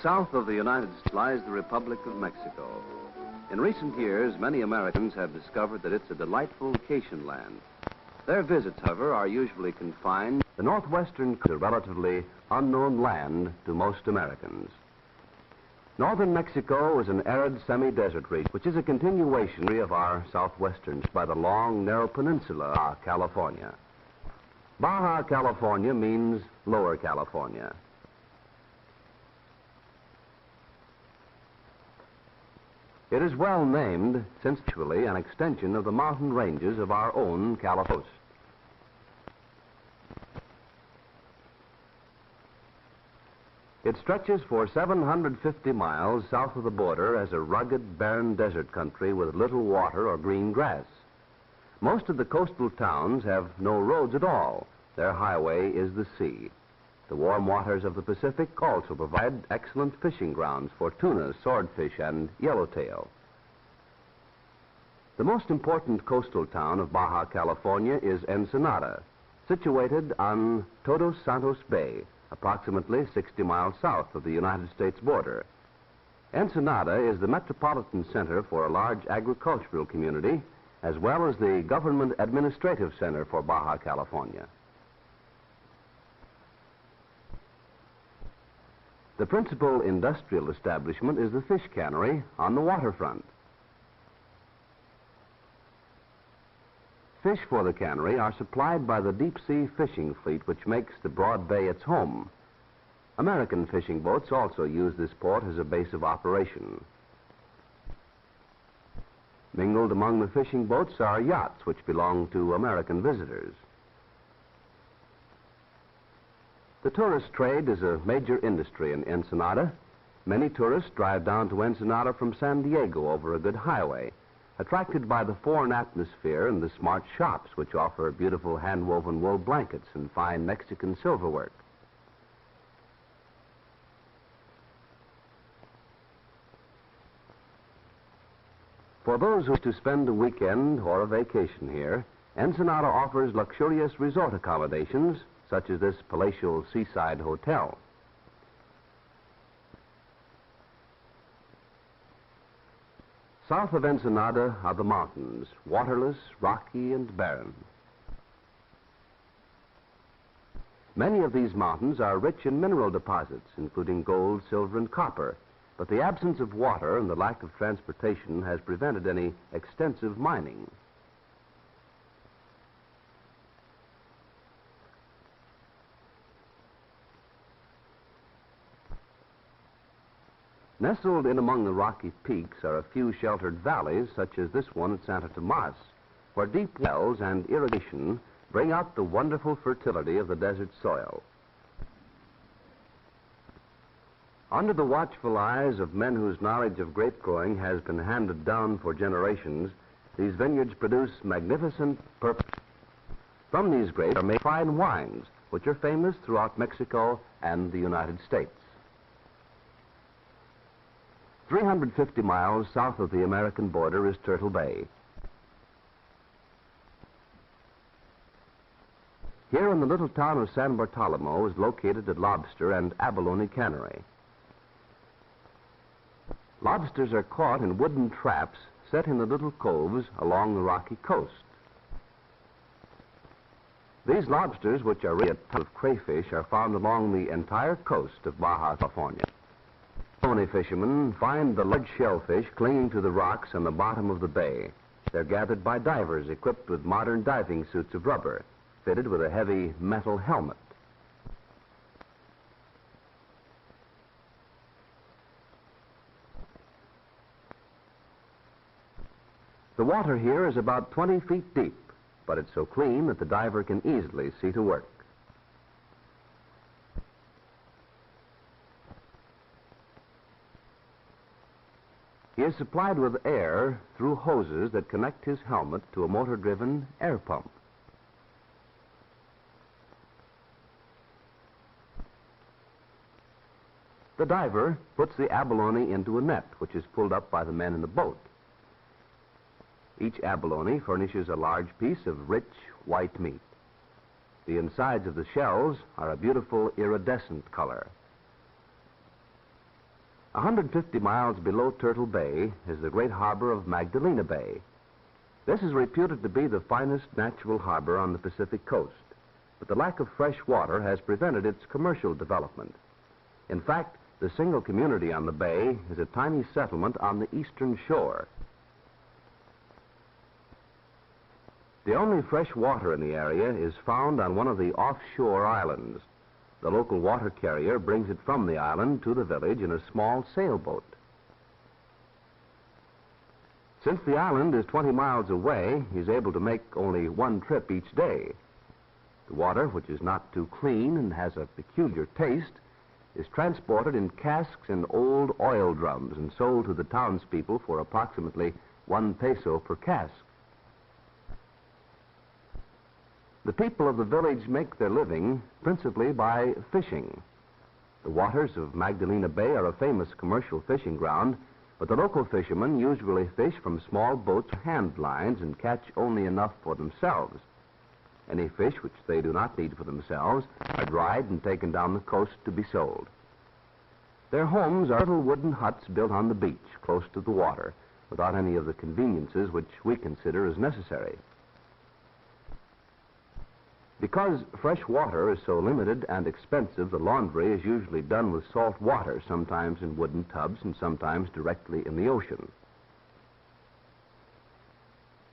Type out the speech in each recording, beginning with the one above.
south of the United States lies the Republic of Mexico. In recent years, many Americans have discovered that it's a delightful vacation land. Their visits, however, are usually confined. The northwestern is a relatively unknown land to most Americans. Northern Mexico is an arid semi-desert region, which is a continuation of our southwestern by the long, narrow peninsula of Baja California. Baja California means Lower California. It is well named since actually an extension of the mountain ranges of our own California. It stretches for 750 miles south of the border as a rugged, barren desert country with little water or green grass. Most of the coastal towns have no roads at all. Their highway is the sea. The warm waters of the Pacific also provide excellent fishing grounds for tuna, swordfish, and yellowtail. The most important coastal town of Baja California is Ensenada, situated on Todos Santos Bay, approximately 60 miles south of the United States border. Ensenada is the metropolitan center for a large agricultural community, as well as the government administrative center for Baja California. The principal industrial establishment is the fish cannery on the waterfront. Fish for the cannery are supplied by the deep-sea fishing fleet, which makes the broad bay its home. American fishing boats also use this port as a base of operation. Mingled among the fishing boats are yachts, which belong to American visitors. The tourist trade is a major industry in Ensenada. Many tourists drive down to Ensenada from San Diego over a good highway, attracted by the foreign atmosphere and the smart shops which offer beautiful hand-woven wool blankets and fine Mexican silverwork. For those who wish to spend a weekend or a vacation here, Ensenada offers luxurious resort accommodations, such as this palatial seaside hotel. South of Ensenada are the mountains, waterless, rocky, and barren. Many of these mountains are rich in mineral deposits, including gold, silver, and copper, but the absence of water and the lack of transportation has prevented any extensive mining. Nestled in among the rocky peaks are a few sheltered valleys, such as this one at Santo Tomás, where deep wells and irrigation bring out the wonderful fertility of the desert soil. Under the watchful eyes of men whose knowledge of grape growing has been handed down for generations, these vineyards produce magnificent purpose. From these grapes are made fine wines, which are famous throughout Mexico and the United States. 350 miles south of the American border is Turtle Bay. Here in the little town of San Bartolomé is located a lobster and abalone cannery. Lobsters are caught in wooden traps set in the little coves along the rocky coast. These lobsters, which are really a type of crayfish, are found along the entire coast of Baja California. Abalone fishermen find the large shellfish clinging to the rocks on the bottom of the bay. They're gathered by divers equipped with modern diving suits of rubber, fitted with a heavy metal helmet. The water here is about 20 feet deep, but it's so clean that the diver can easily see to work. He is supplied with air through hoses that connect his helmet to a motor-driven air pump. The diver puts the abalone into a net, which is pulled up by the men in the boat. Each abalone furnishes a large piece of rich white meat. The insides of the shells are a beautiful iridescent color. 150 miles below Turtle Bay is the great harbor of Magdalena Bay. This is reputed to be the finest natural harbor on the Pacific coast, but the lack of fresh water has prevented its commercial development. In fact, the single community on the bay is a tiny settlement on the eastern shore. The only fresh water in the area is found on one of the offshore islands. The local water carrier brings it from the island to the village in a small sailboat. Since the island is 20 miles away, he's able to make only one trip each day. The water, which is not too clean and has a peculiar taste, is transported in casks and old oil drums and sold to the townspeople for approximately 1 peso per cask. The people of the village make their living principally by fishing. The waters of Magdalena Bay are a famous commercial fishing ground, but the local fishermen usually fish from small boats or hand lines and catch only enough for themselves. Any fish which they do not need for themselves are dried and taken down the coast to be sold. Their homes are little wooden huts built on the beach, close to the water, without any of the conveniences which we consider as necessary. Because fresh water is so limited and expensive, the laundry is usually done with salt water, sometimes in wooden tubs and sometimes directly in the ocean.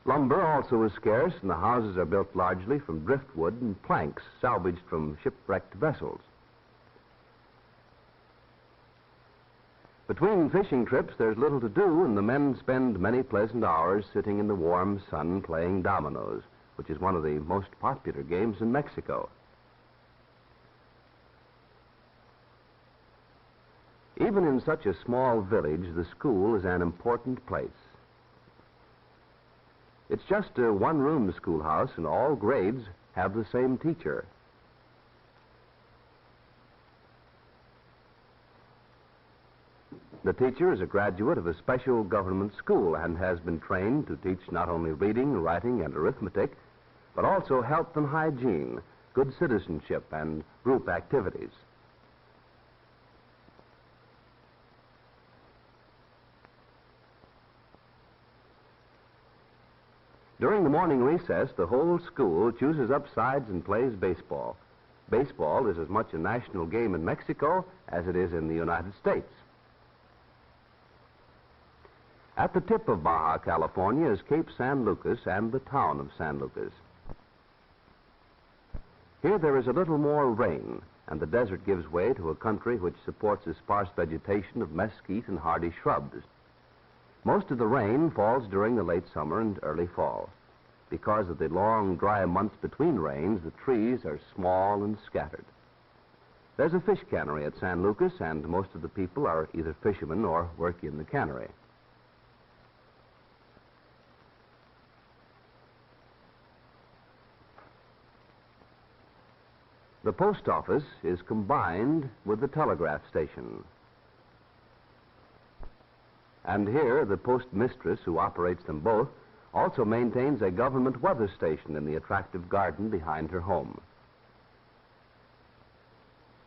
Lumber also is scarce, and the houses are built largely from driftwood and planks salvaged from shipwrecked vessels. Between fishing trips, there's little to do, and the men spend many pleasant hours sitting in the warm sun playing dominoes, which is one of the most popular games in Mexico. Even in such a small village, the school is an important place. It's just a one-room schoolhouse, and all grades have the same teacher. The teacher is a graduate of a special government school and has been trained to teach not only reading, writing, and arithmetic, but also health and hygiene, good citizenship, and group activities. During the morning recess, the whole school chooses up sides and plays baseball. Baseball is as much a national game in Mexico as it is in the United States. At the tip of Baja California is Cape San Lucas and the town of San Lucas. Here there is a little more rain, and the desert gives way to a country which supports a sparse vegetation of mesquite and hardy shrubs. Most of the rain falls during the late summer and early fall. Because of the long, dry months between rains, the trees are small and scattered. There's a fish cannery at San Lucas, and most of the people are either fishermen or work in the cannery. The post office is combined with the telegraph station. And here, the postmistress, who operates them both, also maintains a government weather station in the attractive garden behind her home.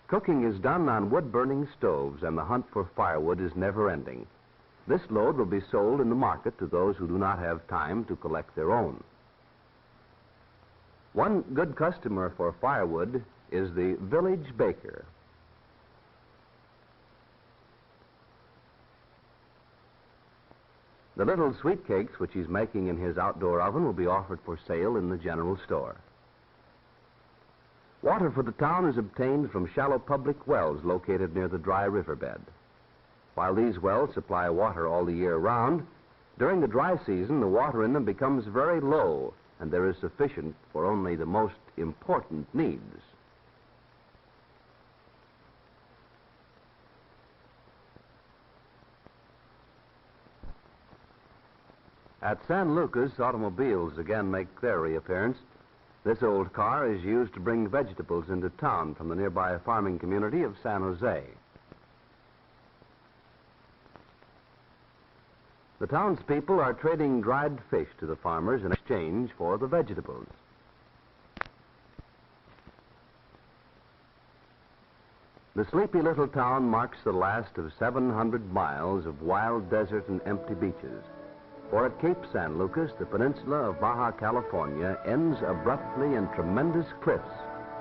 Cooking is done on wood-burning stoves, and the hunt for firewood is never-ending. This load will be sold in the market to those who do not have time to collect their own. One good customer for firewood is the village baker. The little sweet cakes which he's making in his outdoor oven will be offered for sale in the general store. Water for the town is obtained from shallow public wells located near the dry riverbed. While these wells supply water all the year round, during the dry season the water in them becomes very low, and there is sufficient for only the most important needs. At San Lucas, automobiles again make their reappearance. This old car is used to bring vegetables into town from the nearby farming community of San Jose. The townspeople are trading dried fish to the farmers in exchange for the vegetables. The sleepy little town marks the last of 700 miles of wild desert and empty beaches. For at Cape San Lucas, the peninsula of Baja California ends abruptly in tremendous cliffs,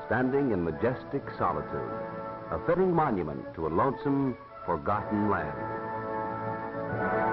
standing in majestic solitude, a fitting monument to a lonesome, forgotten land.